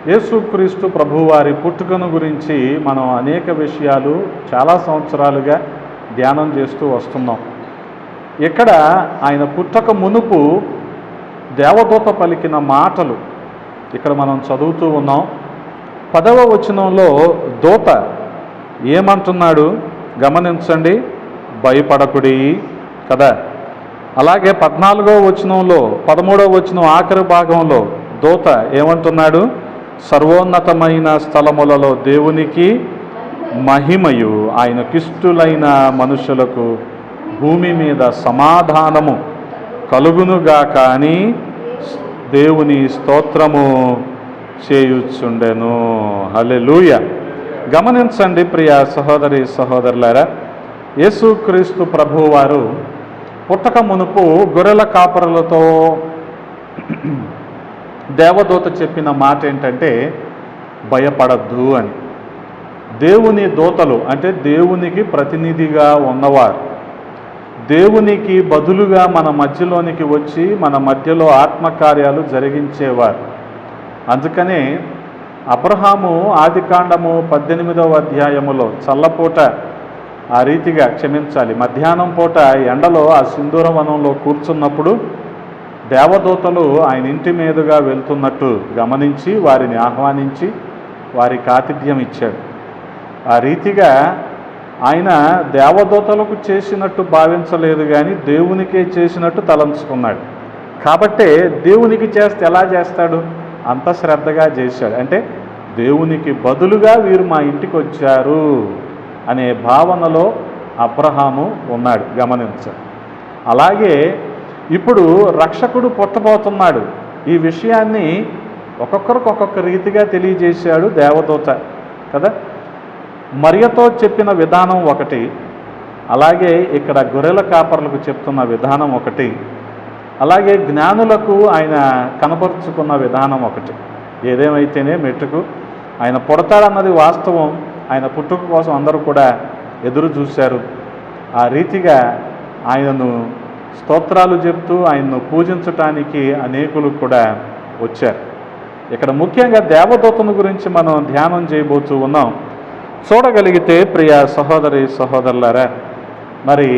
యేసుక్రీస్తు ప్రభువారి పుట్టుకను గురించి మనం అనేక విషయాలు చాలా సంవత్సరాలుగా ధ్యానం చేస్తూ వస్తున్నాం. ఇక్కడ ఆయన పుట్టక మునుపు దేవదూత పలికిన మాటలు ఇక్కడ మనం చదువుతూ ఉన్నాం. 10వ వచనంలో దూత ఏమంటున్నాడు గమనించండి, భయపడకుడి కదా. అలాగే 14వ వచనంలో 13వ వచనం ఆఖరి భాగంలో దూత ఏమంటున్నాడు, సర్వోన్నతమైన స్థలములలో దేవునికి మహిమయు, ఆయనకిష్టులైన మనుషులకు భూమి మీద సమాధానము కలుగునుగాక అని దేవుని స్తోత్రము చేయుచుండెను. హల్లెలూయా. గమనించండి ప్రియ సహోదరి సహోదరులారా, యేసుక్రీస్తు ప్రభువారు పుట్టక మునుపు గొర్రెల కాపరులతో దేవదూత చెప్పిన మాట ఏంటంటే భయపడద్దు అని. దేవుని దూతలు అంటే దేవునికి ప్రతినిధిగా ఉన్నవారు, దేవునికి బదులుగా మన మధ్యలోనికి వచ్చి మన మధ్యలో ఆత్మకార్యాలు జరిగించేవారు. అందుకనే అబ్రహాము ఆదికాండము 18వ అధ్యాయములో చల్లపూట ఆ రీతిగా క్షమించాలి మధ్యాహ్నం పూట ఎండలో ఆ సింధూర వనంలో కూర్చున్నప్పుడు దేవదూతలు ఆయన ఇంటి మీదుగా వెళ్తున్నట్టు గమనించి వారిని ఆహ్వానించి వారికి ఆతిథ్యం ఇచ్చాడు. ఆ రీతిగా ఆయన దేవదూతలకు చేసినట్టు భావించలేదు, కానీ దేవునికే చేసినట్టు తలంచుకున్నాడు. కాబట్టే దేవునికి చేస్తే ఎలా చేస్తాడు, అంత శ్రద్ధగా చేశాడు. అంటే దేవునికి బదులుగా వీరు మా ఇంటికి వచ్చారు అనే భావనలో అబ్రహాము ఉన్నాడు, గమనించాడు. అలాగే ఇప్పుడు రక్షకుడు పుట్టబోతున్నాడు. ఈ విషయాన్ని ఒక్కొక్కరికి ఒక్కొక్క రీతిగా తెలియజేశాడు దేవదూత కదా. మరియతో చెప్పిన విధానం ఒకటి, అలాగే ఇక్కడ గొర్రెల కాపర్లకు చెప్తున్న విధానం ఒకటి, అలాగే జ్ఞానులకు ఆయన కనపరుచుకున్న విధానం ఒకటి. ఏదేమైతేనే మెట్టుకు ఆయన పుడతాడన్నది వాస్తవం. ఆయన పుట్టుక కోసం అందరూ కూడా ఎదురు చూశారు. ఆ రీతిగా ఆయనను స్తోత్రాలు చెప్తూ ఆయన్ను పూజించటానికి అనేకులు కూడా వచ్చారు. ఇక్కడ ముఖ్యంగా దేవదూతను గురించి మనం ధ్యానం చేయబోతూ ఉన్నాం. చూడగలిగితే ప్రియ సహోదరి సహోదరులారా, మరి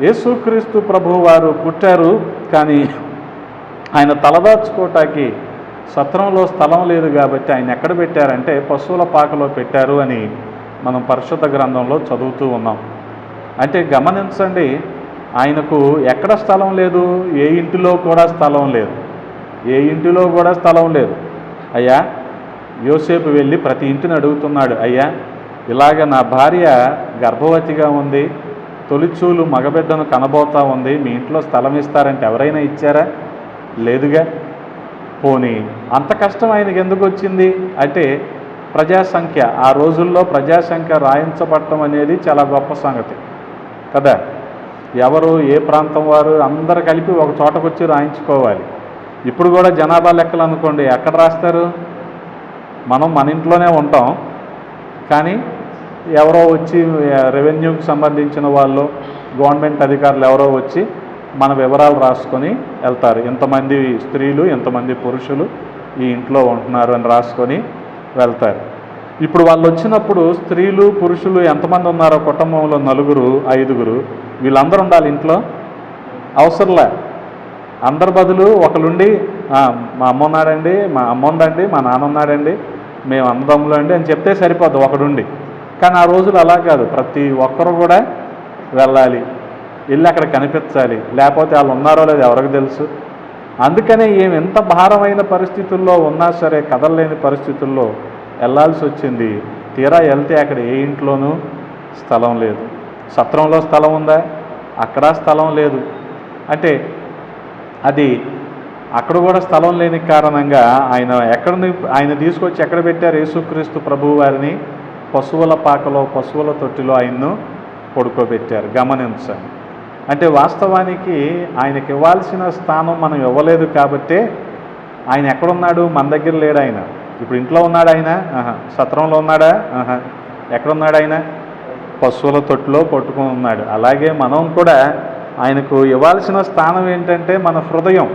యేసుక్రీస్తు ప్రభువు వారు పుట్టారు, కానీ ఆయన తలదాచుకోవటానికి సత్రంలో స్థలం లేదు కాబట్టి ఆయన ఎక్కడ పెట్టారంటే పశువుల పాకలో పెట్టారు అని మనం పరిశుద్ధ గ్రంథంలో చదువుతూ ఉన్నాం. అంటే గమనించండి, ఆయనకు ఎక్కడ స్థలం లేదు, ఏ ఇంటిలో కూడా స్థలం లేదు, ఏ ఇంటిలో కూడా స్థలం లేదు. అయ్యా యోసేపు వెళ్ళి ప్రతి ఇంటిని అడుగుతున్నాడు, అయ్యా ఇలాగ నా భార్య గర్భవతిగా ఉంది, తొలిచూలు మగబిడ్డను కనబోతా ఉంది, మీ ఇంట్లో స్థలం ఇస్తారంటే ఎవరైనా ఇచ్చారా? లేదుగా. పోనీ అంత కష్టం ఆయనకి ఎందుకు వచ్చింది అంటే ప్రజాసంఖ్య, ఆ రోజుల్లో ప్రజాసంఖ్య రాయించబడటం అనేది చాలా గొప్ప సంగతి కదా. ఎవరు ఏ ప్రాంతం వారు అందరు కలిపి ఒక చోటకు వచ్చి రాయించుకోవాలి. ఇప్పుడు కూడా జనాభా లెక్కలు అనుకోండి, ఎక్కడ రాస్తారు? మనం మన ఇంట్లోనే ఉంటాం, కానీ ఎవరో వచ్చి రెవెన్యూకి సంబంధించిన వాళ్ళు, గవర్నమెంట్ అధికారులు ఎవరో వచ్చి మన వివరాలు రాసుకొని వెళ్తారు. ఎంతమంది స్త్రీలు ఎంతమంది పురుషులు ఈ ఇంట్లో ఉంటున్నారు అని రాసుకొని వెళ్తారు. ఇప్పుడు వాళ్ళు వచ్చినప్పుడు స్త్రీలు పురుషులు ఎంతమంది ఉన్నారో కుటుంబంలో 4, 5 వీళ్ళందరూ ఉండాలి ఇంట్లో, అవసరంలే. అందరి బదులు ఒకరుండి మా అమ్మ ఉన్నాడండి, మా అమ్మ ఉందండి, మా నాన్న ఉన్నాడండి, మేము అందములు అండి అని చెప్తే సరిపోద్ది ఒకడుండి. కానీ ఆ రోజులు అలా కాదు, ప్రతి ఒక్కరు కూడా వెళ్ళాలి, వెళ్ళి అక్కడ కనిపించాలి, లేకపోతే వాళ్ళు ఉన్నారో లేదో ఎవరికి తెలుసు. అందుకనే ఏమి ఎంత భారమైన పరిస్థితుల్లో ఉన్నా సరే కదలలేని పరిస్థితుల్లో వెళ్ళాల్సి వచ్చింది. తీరా వెళ్తే అక్కడ ఏ ఇంట్లోనూ స్థలం లేదు. సత్రంలో స్థలం ఉందా? అక్కడ స్థలం లేదు. అంటే అది అక్కడ కూడా స్థలం లేని కారణంగా ఆయన తీసుకొచ్చి ఎక్కడ పెట్టారు? యేసుక్రీస్తు ప్రభువు వారిని పశువుల పాకలో, పశువుల తొట్టిలో ఆయన్ను పడుకోబెట్టారు. గమనించండి. అంటే వాస్తవానికి ఆయనకి ఇవ్వాల్సిన స్థానం మనం ఇవ్వలేదు కాబట్టే ఆయన ఎక్కడున్నాడు? మన దగ్గర లేడు. ఆయన ఇప్పుడు ఇంట్లో ఉన్నాడు. ఆయన సత్రంలో ఉన్నాడా? ఎక్కడున్నాడు? ఆయన పశువుల తొట్టిలో పట్టుకుని ఉన్నాడు. అలాగే మనం కూడా ఆయనకు ఇవ్వాల్సిన స్థానం ఏంటంటే మన హృదయం.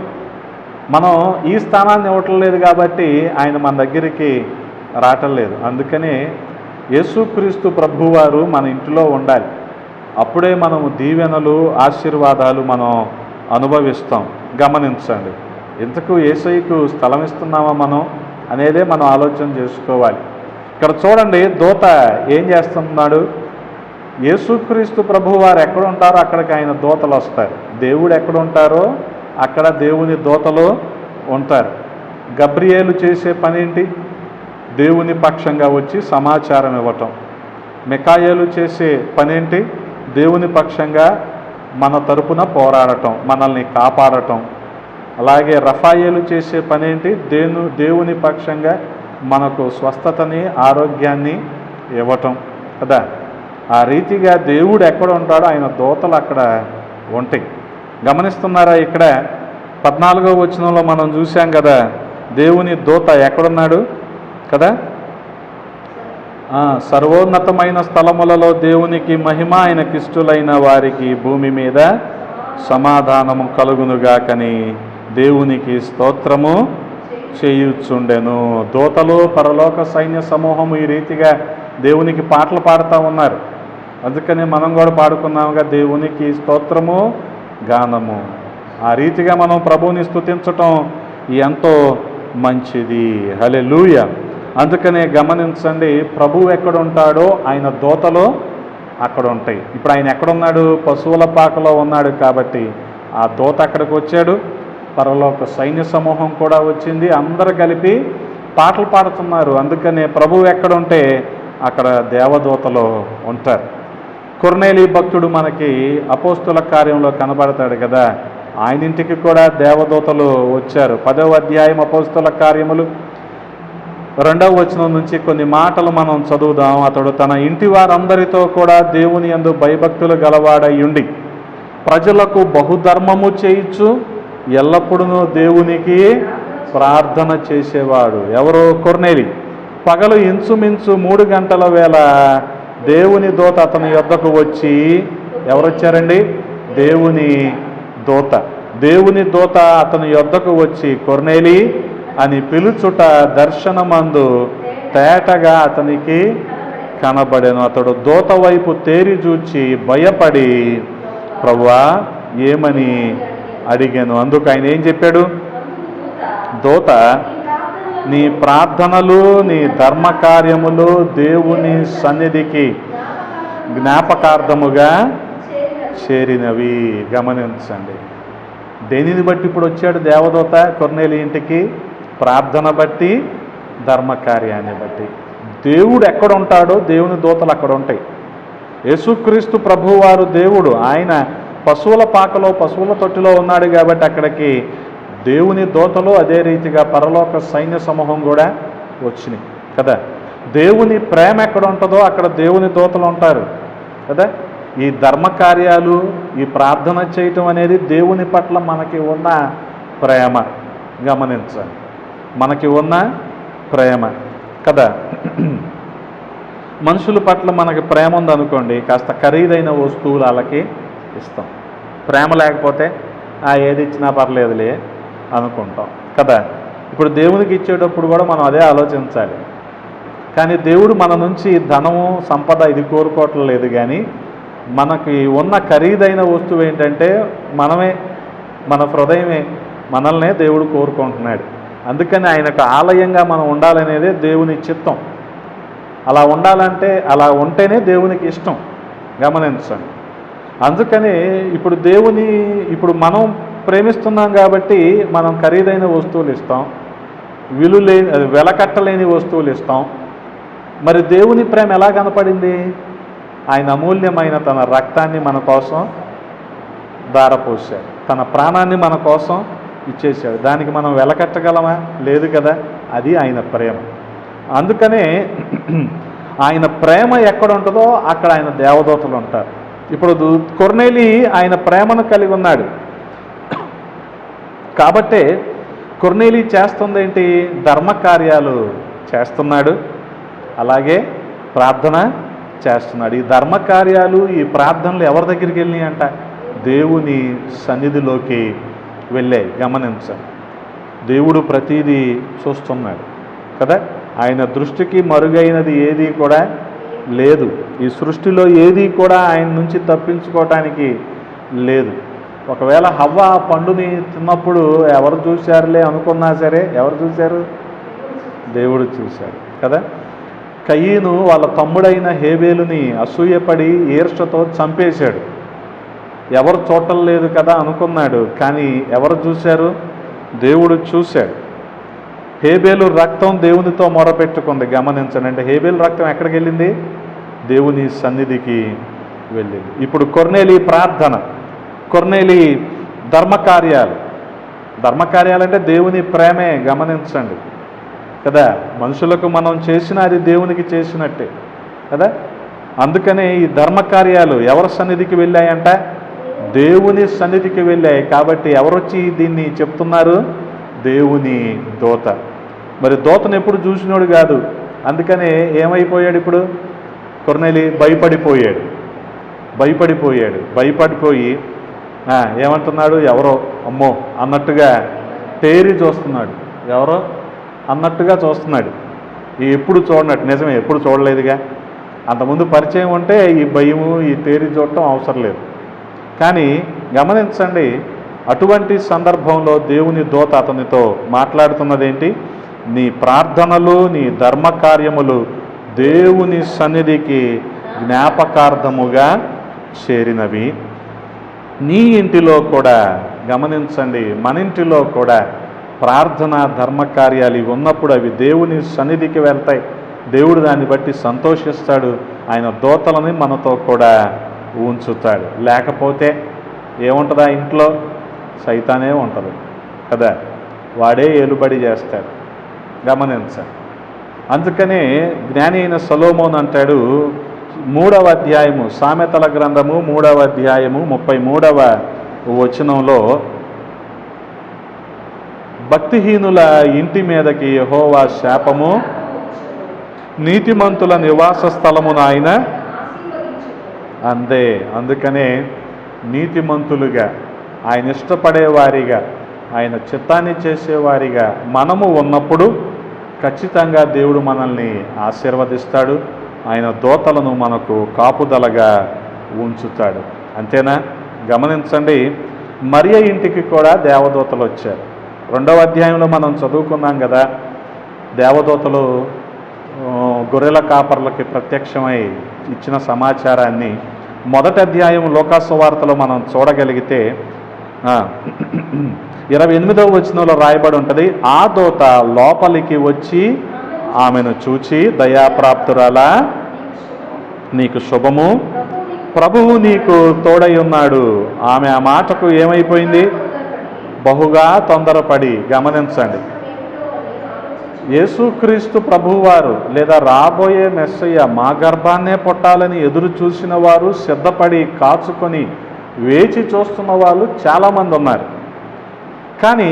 మనం ఈ స్థానాన్ని ఇవ్వటం లేదు కాబట్టి ఆయన మన దగ్గరికి రావటం లేదు. అందుకనే యేసుక్రీస్తు ప్రభువారు మన ఇంటిలో ఉండాలి. అప్పుడే మనము దీవెనలు ఆశీర్వాదాలు మనం అనుభవిస్తాం. గమనించండి, ఇంతకు యేసయ్యకు స్థలం ఇస్తున్నామా మనం అనేదే మనం ఆలోచన చేసుకోవాలి. ఇక్కడ చూడండి, దూత ఏం చేస్తున్నాడు? యేసుక్రీస్తు ప్రభువారు ఎక్కడ ఉంటారో అక్కడికి ఆయన దూతలు వస్తారు. దేవుడు ఎక్కడ ఉంటారో అక్కడ దేవుని దూతలు ఉంటారు. గబ్రియేలు చేసే పనేంటి? దేవుని పక్షంగా వచ్చి సమాచారం ఇవ్వటం. మికాయేలు చేసే పనేంటి? దేవుని పక్షంగా మన తరపున పోరాడటం, మనల్ని కాపాడటం. అలాగే రఫాయేలు చేసే పనేంటి? దేవుని పక్షంగా మనకు స్వస్థతని, ఆరోగ్యాన్ని ఇవ్వటం కదా. ఆ రీతిగా దేవుడు ఎక్కడ ఉంటాడో ఆయన దూతలు అక్కడ ఉంటాయి. గమనిస్తున్నారా? ఇక్కడ 14వ వచనంలో మనం చూసాం కదా, దేవుని దూత ఎక్కడున్నాడు కదా. సర్వోన్నతమైన స్థలములలో దేవునికి మహిమ, ఆయనకిష్టులైన వారికి భూమి మీద సమాధానము కలుగునుగాకని దేవునికి స్తోత్రము చేయుచుండెను. దూతలు, పరలోక సైన్య సమూహము ఈ రీతిగా దేవునికి పాటలు పాడుతూ ఉన్నారు. అందుకని మనం కూడా పాడుకున్నాముగా, దేవునికి స్తోత్రము గానము. ఆ రీతిగా మనం ప్రభువుని స్తుతించటం ఎంతో మంచిది. హల్లెలూయా. అందుకనే గమనించండి, ప్రభువు ఎక్కడ ఉంటాడో ఆయన దూతలు అక్కడ ఉంటాయి. ఇప్పుడు ఆయన ఎక్కడున్నాడు? పశువుల పాకలో ఉన్నాడు కాబట్టి ఆ దూత అక్కడికి వచ్చాడు. పరలోక సైన్య సమూహం కూడా వచ్చింది. అందరూ కలిపి పాటలు పాడుతున్నారు. అందుకనే ప్రభువు ఎక్కడుంటే అక్కడ దేవదూతలు ఉంటారు. కొర్నేలి భక్తుడు మనకి అపోస్తుల కార్యంలో కనబడతాడు కదా, ఆయన ఇంటికి కూడా దేవదూతలు వచ్చారు. 10వ అధ్యాయం అపోస్తుల కార్యములు 2వ వచనం నుంచి కొన్ని మాటలు మనం చదువుదాం. అతడు తన ఇంటి వారందరితో కూడా దేవుని యందు భయభక్తులు గలవాడయ్యుండి ప్రజలకు బహుధర్మము చేయించు ఎల్లప్పుడూ దేవునికి ప్రార్థన చేసేవాడు. ఎవరో? కొర్నేలి. పగలు ఇంచుమించు 3 గంటల వేళ దేవుని దూత అతని యొద్దకు వచ్చి, ఎవరొచ్చారండి? దేవుని దూత. దేవుని దూత అతని యొద్దకు వచ్చి కొర్నేలి అని పిలుచుట దర్శనమందు తేటగా అతనికి కనబడెను. అతడు దూత వైపు తేరి చూచి భయపడి, ప్రభువా ఏమని అడిగాను. అందుకు ఆయన ఏం చెప్పాడు? దూత, నీ ప్రార్థనలు, నీ ధర్మకార్యములు దేవుని సన్నిధికి జ్ఞాపకార్థముగా చేరినవి. గమనించండి, దేనిని బట్టి ఇప్పుడు వచ్చాడు దేవదూత కొర్నేలి ఇంటికి? ప్రార్థన బట్టి, ధర్మకార్యాన్ని బట్టి. దేవుడు ఎక్కడ ఉంటాడో దేవుని దూతలు అక్కడ ఉంటాయి. యేసుక్రీస్తు ప్రభువారు దేవుడు. ఆయన పశువుల పాకలో, పశువుల తొట్టిలో ఉన్నాడు కాబట్టి అక్కడికి దేవుని దూతలు, అదే రీతిగా పరలోక సైన్య సమూహం కూడా వచ్చినాయి కదా. దేవుని ప్రేమ ఎక్కడ ఉంటుందో అక్కడ దేవుని దూతలు ఉంటారు కదా. ఈ ధర్మకార్యాలు, ఈ ప్రార్థన చేయటం అనేది దేవుని పట్ల మనకి ఉన్న ప్రేమ. గమనించండి, మనకి ఉన్న ప్రేమ కదా. మనుషుల పట్ల మనకి ప్రేమ ఉందనుకోండి, కాస్త ఖరీదైన వస్తువులు వాళ్ళకి ఇస్తాం. ప్రేమ లేకపోతే ఏది ఇచ్చినా పర్లేదులే అనుకుంటాం కదా. ఇప్పుడు దేవునికి ఇచ్చేటప్పుడు కూడా మనం అదే ఆలోచించాలి. కానీ దేవుడు మన నుంచి ధనము, సంపద ఇది కోరుకోవటం లేదు. కానీ మనకి ఉన్న ఖరీదైన వస్తువు ఏంటంటే మనమే, మన హృదయమే. మనల్నే దేవుడు కోరుకుంటున్నాడు. అందుకని ఆయనకు ఆలయంగా మనం ఉండాలనేదే దేవుని చిత్తం. అలా ఉండాలంటే, అలా ఉంటేనే దేవునికి ఇష్టం. గమనించండి. అందుకని ఇప్పుడు మనం ప్రేమిస్తున్నాం కాబట్టి మనం ఖరీదైన వస్తువులు ఇస్తాం, వెలకట్టలేని వస్తువులు ఇస్తాం. మరి దేవుని ప్రేమ ఎలా కనపడింది? ఆయన అమూల్యమైన తన రక్తాన్ని మన కోసం ధారపోసాడు, తన ప్రాణాన్ని మన కోసం ఇచ్చేసాడు. దానికి మనం వెలకట్టగలమా? లేదు కదా. అది ఆయన ప్రేమ. అందుకనే ఆయన ప్రేమ ఎక్కడ ఉంటుందో అక్కడ ఆయన దేవదూతలు ఉంటారు. ఇప్పుడు కొర్నేలి ఆయన ప్రేమను కలిగి ఉన్నాడు కాబట్టే కొర్నేలి చేస్తుంది ఏంటి? ధర్మకార్యాలు చేస్తున్నాడు, అలాగే ప్రార్థన చేస్తున్నాడు. ఈ ధర్మకార్యాలు, ఈ ప్రార్థనలు ఎవరి దగ్గరికి వెళ్ళినాయి అంట? దేవుని సన్నిధిలోకి వెళ్ళాయి. గమనించండి, దేవుడు ప్రతీదీ చూస్తున్నాడు కదా. ఆయన దృష్టికి మరుగైనది ఏది కూడా లేదు. ఈ సృష్టిలో ఏది కూడా ఆయన నుంచి తప్పించుకోవటానికి లేదు. ఒకవేళ హవ్వ ఆ పండుని తిన్నప్పుడు ఎవరు చూశారులే అనుకున్నా సరే, ఎవరు చూశారు? దేవుడు చూశాడు కదా. కయీను వాళ్ళ తమ్ముడైన హేబేలుని అసూయపడి ఈర్ష్యతో చంపేశాడు. ఎవరు చూడటం లేదు కదా అనుకున్నాడు, కానీ ఎవరు చూశారు? దేవుడు చూశాడు. హేబేలు రక్తం దేవునితో మొరపెట్టుకుంది. గమనించండి, అంటే హేబేలు రక్తం ఎక్కడికి వెళ్ళింది? దేవుని సన్నిధికి వెళ్ళింది. ఇప్పుడు కొర్నేలి ప్రార్థన, కొర్నేలి ధర్మకార్యాలు. ధర్మకార్యాలంటే దేవుని ప్రేమే. గమనించండి కదా, మనుషులకు మనం చేసిన అది దేవునికి చేసినట్టే కదా. అందుకనే ఈ ధర్మకార్యాలు ఎవరి సన్నిధికి వెళ్ళాయంట? దేవుని సన్నిధికి వెళ్ళాయి. కాబట్టి ఎవరొచ్చి దీన్ని చెప్తున్నారు? దేవుని దూత. మరి దూతను ఎప్పుడు చూసినోడు కాదు. అందుకనే ఏమైపోయాడు ఇప్పుడు? కొర్నేలి భయపడిపోయాడు. భయపడిపోయి ఏమంటున్నాడు? ఎవరో అమ్మో అన్నట్టుగా తేరి చూస్తున్నాడు. ఎవరో అన్నట్టుగా చూస్తున్నాడు. ఎప్పుడు చూడనట్టు. నిజమే, ఎప్పుడు చూడలేదుగా. అంతకుముందు పరిచయం ఉంటే ఈ భయము, ఈ తేరి చూడటం అవసరం లేదు. కానీ గమనించండి, అటువంటి సందర్భంలో దేవుని దూత అతనితో మాట్లాడుతున్నదేంటి? నీ ప్రార్థనలు, నీ ధర్మకార్యములు దేవుని సన్నిధికి జ్ఞాపకార్థముగా చేరినవి. నీ ఇంటిలో కూడా, గమనించండి, మన ఇంటిలో కూడా ప్రార్థన ధర్మకార్యాలు ఇవి ఉన్నప్పుడు అవి దేవుని సన్నిధికి వెళ్తాయి. దేవుడు దాన్ని బట్టి సంతోషిస్తాడు. ఆయన దూతలని మనతో కూడా ఉంచుతాడు. లేకపోతే ఏముంటుందా? ఇంట్లో సైతానే ఉంటుంది కదా, వాడే ఏలుబడి చేస్తాడు. గమనించండి. అందుకనే జ్ఞాని అయిన సొలొమోను అంటాడు, 3వ అధ్యాయము, సామెతల గ్రంథము 3వ అధ్యాయము 33వ వచనంలో, భక్తిహీనుల ఇంటి మీదకి యెహోవా శాపము, నీతిమంతుల నివాస స్థలమును ఆయన అందే. అందుకనే నీతిమంతులుగా, ఆయన ఇష్టపడేవారిగా, ఆయన చిత్తాన్ని చేసేవారిగా మనము ఉన్నప్పుడు ఖచ్చితంగా దేవుడు మనల్ని ఆశీర్వదిస్తాడు. ఆయన దూతలను మనకు కాపుదలగా ఉంచుతాడు. అంతేనా? గమనించండి, మరియ ఇంటికి కూడా దేవదూతలు వచ్చారు. 2వ అధ్యాయంలో మనం చదువుకున్నాం కదా, దేవదూతలు గొర్రెల కాపర్లకి ప్రత్యక్షమై ఇచ్చిన సమాచారాన్ని 1వ అధ్యాయం లూకాసు వార్తలో మనం చూడగలిగితే 28వ వచనంలో రాయబడి ఉంటుంది, ఆ దూత లోపలికి వచ్చి ఆమెను చూచి, దయాప్రాప్తురాలా, నీకు శుభము, ప్రభువు నీకు తోడై ఉన్నాడు. ఆమె ఆ మాటకు ఏమైపోయింది? బహుగా తొందరపడి. గమనించండి, యేసుక్రీస్తు ప్రభువారు లేదా రాబోయే మెస్సయ్య మా గర్భాన్నే పుట్టాలని ఎదురు చూసిన వారు, సిద్ధపడి కాచుకొని వేచి చూస్తున్న వాళ్ళు చాలామంది ఉన్నారు. కానీ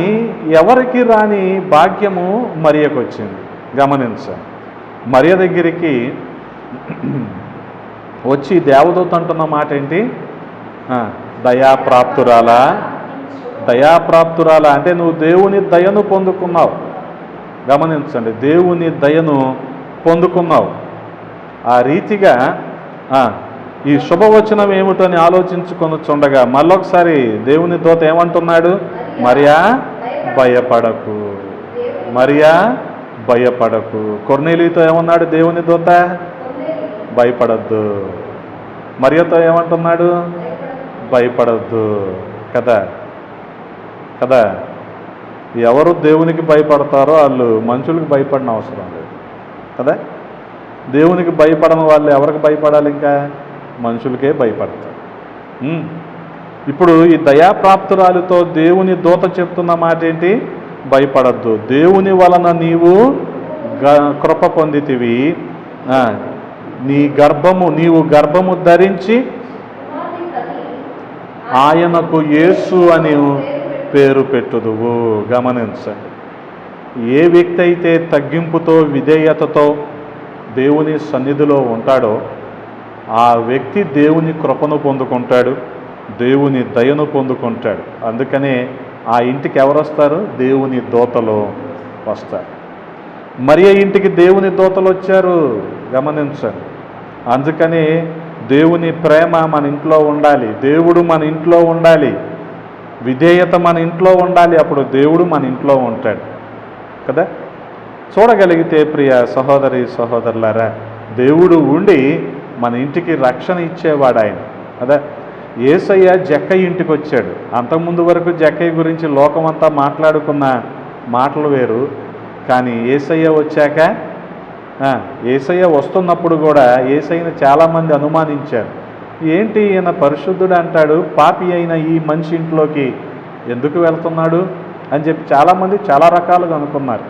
ఎవరికి రాని భాగ్యము మరియకు వచ్చింది. గమనించండి, మరియ దగ్గరికి వచ్చి దేవదూత అంటున్న మాట ఏంటి? దయాప్రాప్తురాలా. దయాప్రాప్తురాలా అంటే నువ్వు దేవుని దయను పొందుకున్నావు. గమనించండి, దేవుని దయను పొందుకున్నావు. ఆ రీతిగా ఈ శుభవచనం ఏమిటో అని ఆలోచించుకొనుచుండగా మళ్ళొకసారి దేవుని దూత ఏమంటున్నాడు? మరియా భయపడకు, మరియా భయపడకు. కొర్నేలితో ఏమన్నాడు దేవుని దూత? భయపడద్దు. మరియతో ఏమంటున్నాడు? భయపడద్దు. కదా కదా. ఎవరు దేవునికి భయపడతారో వాళ్ళు మనుషులకు భయపడిన అవసరం లేదు కదా. దేవునికి భయపడని వాళ్ళు ఎవరికి భయపడాలి? ఇంకా మనుషులకే భయపడతారు. ఇప్పుడు ఈ దయాప్రాప్తురాలితో దేవుని దూత చెప్తున్న మాట ఏంటి? భయపడద్దు. దేవుని వలన నీవు కృప పొందితివి, నీవు గర్భము ధరించి ఆయనకు యేసు అని పేరు పెట్టుదువు. గమనించండి, ఏ వ్యక్తి అయితే తగ్గింపుతో విధేయతతో దేవుని సన్నిధిలో ఉంటాడో ఆ వ్యక్తి దేవుని కృపను పొందుకుంటాడు, దేవుని దయను పొందుకుంటాడు. అందుకనే ఆ ఇంటికి ఎవరు వస్తారు? దేవుని దూతలు వస్తారు. మరియ ఇంటికి దేవుని దూతలు వచ్చారు, గమనించండి. అందుకని దేవుని ప్రేమ మన ఇంట్లో ఉండాలి, దేవుడు మన ఇంట్లో ఉండాలి, విధేయత మన ఇంట్లో ఉండాలి. అప్పుడు దేవుడు మన ఇంట్లో ఉంటాడు కదా. చూడగలిగితే ప్రియ సహోదరి సహోదరులారా, దేవుడు ఉండి మన ఇంటికి రక్షణ ఇచ్చేవాడు ఆయన కదా. యేసయ్య జక్కయ్య ఇంటికి వచ్చాడు. అంతకుముందు వరకు జక్కయ్య గురించి లోకమంతా మాట్లాడుకున్న మాటలు వేరు. కానీ యేసయ్య వచ్చాక, యేసయ్య వస్తున్నప్పుడు కూడా యేసయ్యను చాలామంది అనుమానించారు. ఏంటి ఈయన పరిశుద్ధుడు అంటాడు, పాపి అయిన ఈ మనిషి ఇంట్లోకి ఎందుకు వెళ్తున్నాడు అని చెప్పి చాలామంది చాలా రకాలుగా అనుకున్నారు.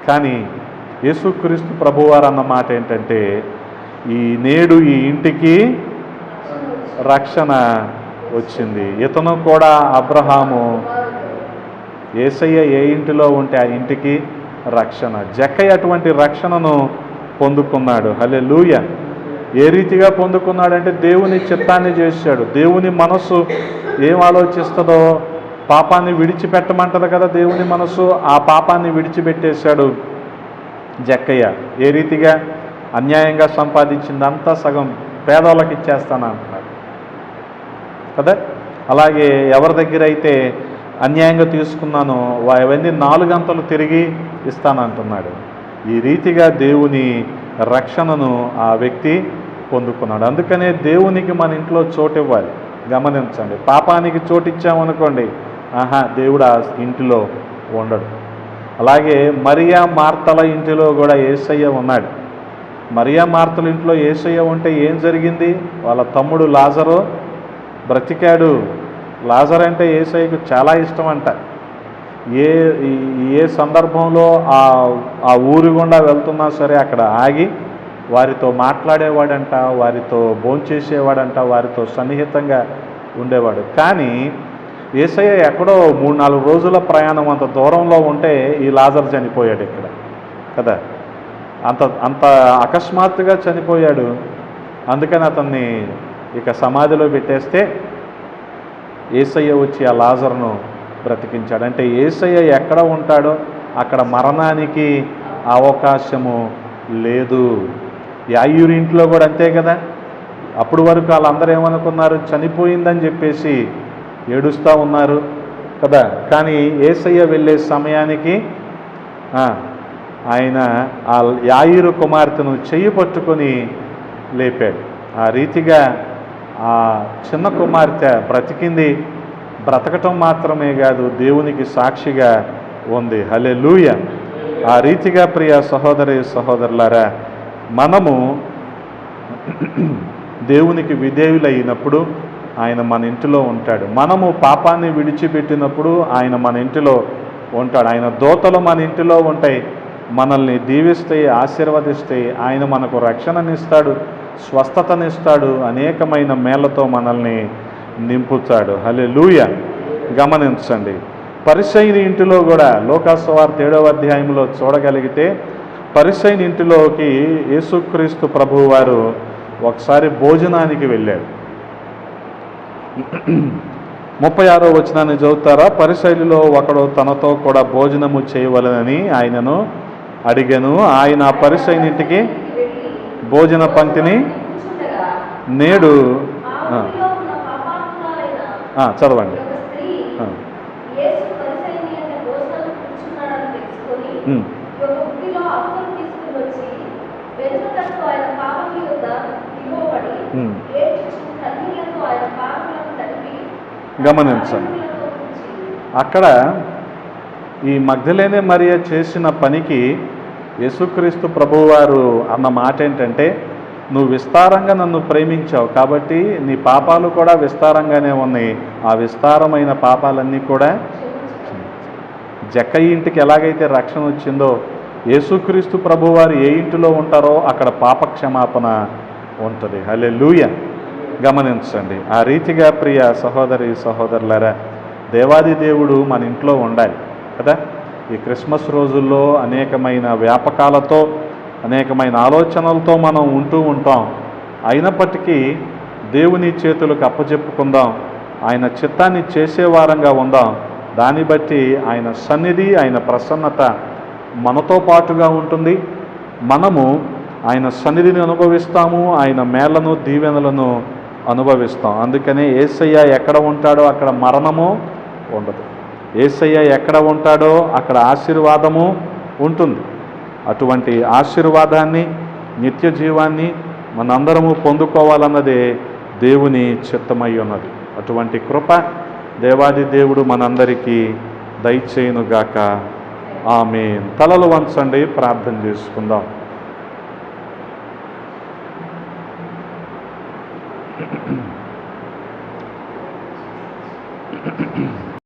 కానీ యేసుక్రీస్తు ప్రభువారు అన్న మాట ఏంటంటే, నేడు ఈ ఇంటికి రక్షణ వచ్చింది. ఇతను కూడా అబ్రహాము, యేసయ్య ఏ ఇంటిలో ఉంటే ఆ ఇంటికి రక్షణ. జక్కయ్య అటువంటి రక్షణను పొందుకున్నాడు. హల్లెలూయా. ఏ రీతిగా పొందుకున్నాడంటే దేవుని చిత్తాన్ని చేశాడు. దేవుని మనస్సు ఏం ఆలోచిస్తుందో పాపాన్ని విడిచిపెట్టమంటది కదా దేవుని మనస్సు. ఆ పాపాన్ని విడిచిపెట్టేశాడు జక్కయ్య. ఏ రీతిగా? అన్యాయంగా సంపాదించిందంతా సగం పేదోళ్ళకి ఇచ్చేస్తాను అంటున్నాడు కదా. అలాగే ఎవరి దగ్గర అయితే అన్యాయంగా తీసుకున్నానో అవన్నీ 4 గంటలు తిరిగి ఇస్తానంటున్నాడు. ఈ రీతిగా దేవుని రక్షణను ఆ వ్యక్తి పొందుకున్నాడు. అందుకనే దేవునికి మన ఇంట్లో చోటు ఇవ్వాలి. గమనించండి, పాపానికి చోటు ఇచ్చామనుకోండి, దేవుడు ఆ ఇంటిలో ఉండడు. అలాగే మరియా మార్తల ఇంటిలో కూడా యేసయ్య ఉన్నాడు. మరియా మార్తల ఇంట్లో యేసయ్య ఉంటే ఏం జరిగింది? వాళ్ళ తమ్ముడు లాజరు బ్రతికాడు. లాజర్ అంటే యేసయ్యకు చాలా ఇష్టం అంట. ఏ సందర్భంలో ఆ ఊరి గుండా వెళ్తున్నా సరే అక్కడ ఆగి వారితో మాట్లాడేవాడంట, వారితో భోంచేసేవాడంట, వారితో సన్నిహితంగా ఉండేవాడు. కానీ యేసయ్య ఎక్కడో 3-4 రోజుల ప్రయాణం అంత దూరంలో ఉంటే ఈ లాజర్ చనిపోయాడు ఇక్కడ కదా. అంత అకస్మాత్తుగా చనిపోయాడు. అందుకని అతన్ని ఇక సమాధిలో పెట్టేస్తే యేసయ్య వచ్చి ఆ లాజరును బ్రతికించాడు. అంటే యేసయ్య ఎక్కడ ఉంటాడో అక్కడ మరణానికి అవకాశము లేదు. యాయూరి ఇంట్లో కూడా అంతే కదా. అప్పుడు వరకు వాళ్ళందరూ ఏమనుకున్నారు? చనిపోయిందని చెప్పేసి ఏడుస్తూ ఉన్నారు కదా. కానీ యేసయ్య వెళ్ళే సమయానికి ఆయన ఆ యాయూరు కుమార్తెను చెయ్యి పట్టుకొని లేపాడు. ఆ రీతిగా ఆ చిన్న కుమార్తె బ్రతికింది. బ్రతకటం మాత్రమే కాదు, దేవునికి సాక్షిగా ఉంది. హల్లెలూయా. ఆ రీతిగా ప్రియ సహోదరి సహోదరులారా, మనము దేవునికి విధేయులైనప్పుడు ఆయన మన ఇంటిలో ఉంటాడు. మనము పాపాన్ని విడిచిపెట్టినప్పుడు ఆయన మన ఇంటిలో ఉంటాడు. ఆయన దూతలు మన ఇంటిలో ఉంటాయి, మనల్ని దీవిస్తాయి, ఆశీర్వదిస్తాయి. ఆయన మనకు రక్షణనిస్తాడు, స్వస్థతనిస్తాడు, అనేకమైన మేళ్లతో మనల్ని నింపుతాడు. హల్లెలూయా. గమనించండి, పరిసయ్యుని ఇంటిలో కూడా లూకాసు వార్త 7వ అధ్యాయంలో చూడగలిగితే, పరిసయ్యుని ఇంటిలోకి యేసుక్రీస్తు ప్రభువు వారు ఒకసారి భోజనానికి వెళ్ళాడు. 36వ వచనాన్ని చదువుతారా? పరిసయ్యులలో ఒకడు తనతో కూడా భోజనము చేయవలెనని ఆయనను అడిగెను. ఆయన పరిసయ్యుని ఇంటికి భోజన పంక్తిని నేడు చదవండి. గమనించండి, అక్కడ ఈ మగ్దలేనే మరియ చేసిన పనికి యేసుక్రీస్తు ప్రభువారు అన్న మాట ఏంటంటే, నువ్వు విస్తారంగా నన్ను ప్రేమించావు కాబట్టి నీ పాపాలు కూడా విస్తారంగానే ఉన్నాయి. ఆ విస్తారమైన పాపాలన్నీ కూడా జక్కయ్య ఇంటికి ఎలాగైతే రక్షణ వచ్చిందో, యేసుక్రీస్తు ప్రభువారు ఏ ఇంటిలో ఉంటారో అక్కడ పాప క్షమాపణ ఉంటుంది. హల్లెలూయా. గమనించండి, ఆ రీతిగా ప్రియ సహోదరి సహోదరులారా, దేవాది దేవుడు మన ఇంట్లో ఉండాలి కదా. ఈ క్రిస్మస్ రోజుల్లో అనేకమైన వ్యాపకాలతో, అనేకమైన ఆలోచనలతో మనం ఉంటూ ఉంటాం. అయినప్పటికీ దేవుని చేతులకు అప్పచెప్పుకుందాం, ఆయన చిత్తాన్ని చేసేవారంగా ఉందాం. దాన్ని బట్టి ఆయన సన్నిధి, ఆయన ప్రసన్నత మనతో పాటుగా ఉంటుంది. మనము ఆయన సన్నిధిని అనుభవిస్తాము, ఆయన మేళ్లను, దీవెనలను అనుభవిస్తాం. అందుకనే యేసయ్య ఎక్కడ ఉంటాడో అక్కడ మరణము ఉండదు, యేసయ్య ఎక్కడ ఉంటాడో అక్కడ ఆశీర్వాదము ఉంటుంది. అటువంటి ఆశీర్వాదాన్ని, నిత్య జీవాన్ని మనందరము పొందుకోవాలన్నదే దేవుని చిత్తమై ఉన్నది. అటువంటి కృప దేవాది దేవుడు మనందరికీ దయచేయునుగాక. ఆమేన్. తలలు వంచండి, ప్రార్థన చేసుకుందాం.